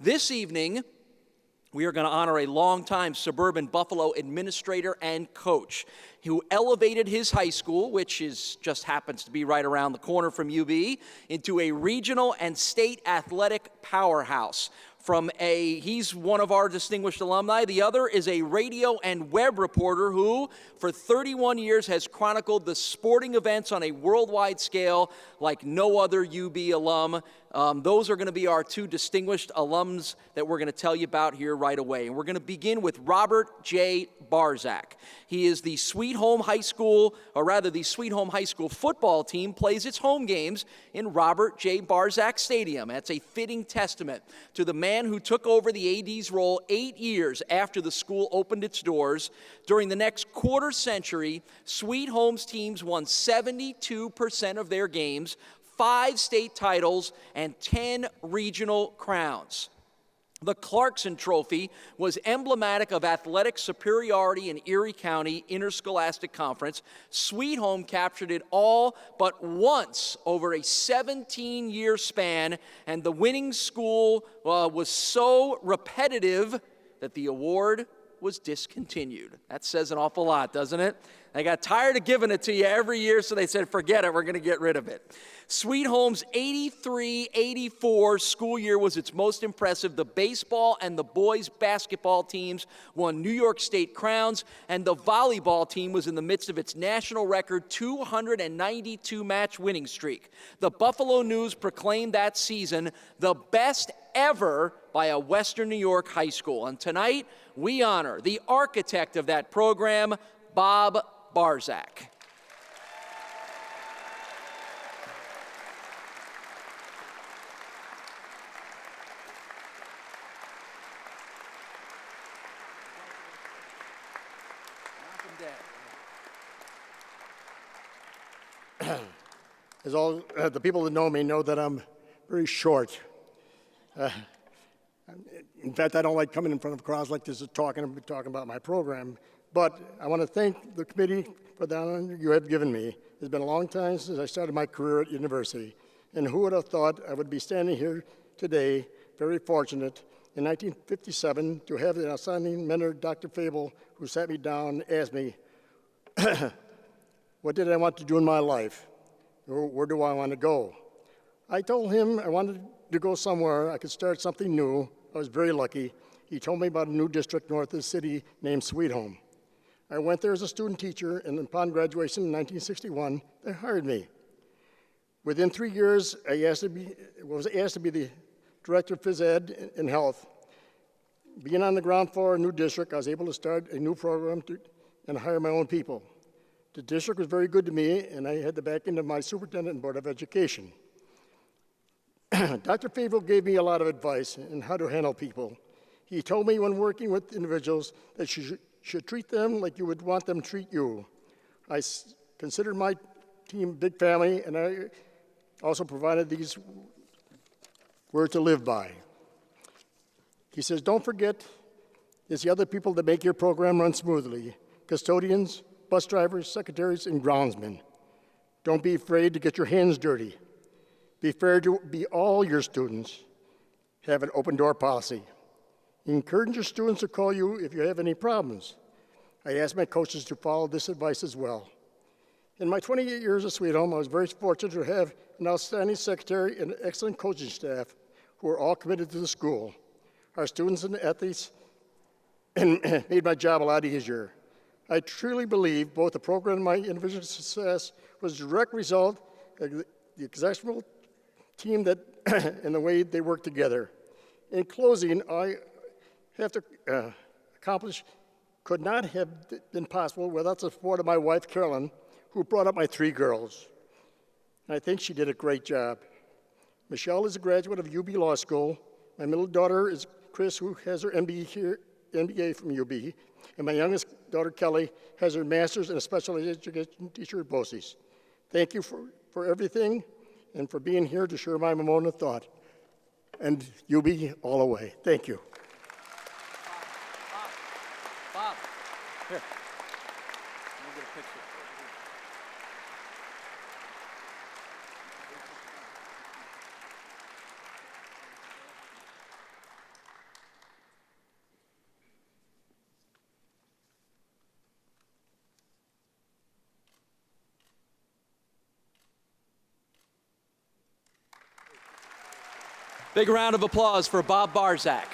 This evening, we are going to honor a longtime suburban Buffalo administrator and coach who elevated his high school, which just happens to be right around the corner from UB, into a regional and state athletic powerhouse. He's one of our distinguished alumni. The other is a radio and web reporter who, for 31 years, has chronicled the sporting events on a worldwide scale like no other UB alum. Those are going to be our two distinguished alums that we're going to tell you about here right away. And we're going to begin with Robert J. Barczak. He is the Sweet Home High School, or rather the Sweet Home High School football team plays its home games in Robert J. Barczak Stadium. That's a fitting testament to the man who took over the AD's role 8 years after the school opened its doors. During the next quarter century, Sweet Home's teams won 72% of their games, 5 state titles, and 10 regional crowns. The Clarkson Trophy was emblematic of athletic superiority in Erie County Interscholastic Conference. Sweet Home captured it all but once over a 17-year span, and the winning school was so repetitive that the award was discontinued. That says an awful lot, doesn't it? They got tired of giving it to you every year, so they said, forget it, we're going to get rid of it. Sweet Home's 83-84 school year was its most impressive. The baseball and the boys basketball teams won New York State crowns, and the volleyball team was in the midst of its national record 292-match winning streak. The Buffalo News proclaimed that season the best ever by a Western New York high school. And tonight, we honor the architect of that program, Bob Barczak. As all the people that know me know that I'm very short. In fact, I don't like coming in front of crowds like this and talking about my program. But I want to thank the committee for the honor you have given me. It's been a long time since I started my career at university. And who would have thought I would be standing here today, very fortunate, in 1957, to have the outstanding mentor, Dr. Fable, who sat me down and asked me, what did I want to do in my life? Where do I want to go? I told him I wanted to go somewhere I could start something new. I was very lucky. He told me about a new district north of the city named Sweet Home. I went there as a student teacher, and upon graduation in 1961, they hired me. Within 3 years, I was asked to be the director of phys ed and health. Being on the ground floor of a new district, I was able to start a new program and hire my own people. The district was very good to me, and I had the backing of my superintendent and board of education. Dr. Favell gave me a lot of advice on how to handle people. He told me when working with individuals that you should treat them like you would want them to treat you. I considered my team a big family, and I also provided these words to live by. He says, don't forget, it's the other people that make your program run smoothly: custodians, bus drivers, secretaries, and groundsmen. Don't be afraid to get your hands dirty. Be fair to all your students. Have an open door policy. Encourage your students to call you if you have any problems. I asked my coaches to follow this advice as well. In my 28 years at Sweet Home, I was very fortunate to have an outstanding secretary and an excellent coaching staff who are all committed to the school. Our students and athletes made my job a lot easier. I truly believe both the program and my individual success was a direct result of the exceptional team that and the way they work together. In closing, I have to accomplish could not have been possible without the support of my wife, Carolyn, who brought up my 3 girls. And I think she did a great job. Michelle is a graduate of UB Law School. My middle daughter is Chris, who has her MBA from UB. And my youngest daughter, Kelly, has her master's in a special education teacher at BOCES. Thank you for everything and for being here to share my moment of thought. And UB all the way. Thank you. Bob, here. Let me get a picture. Big round of applause for Bob Barczak.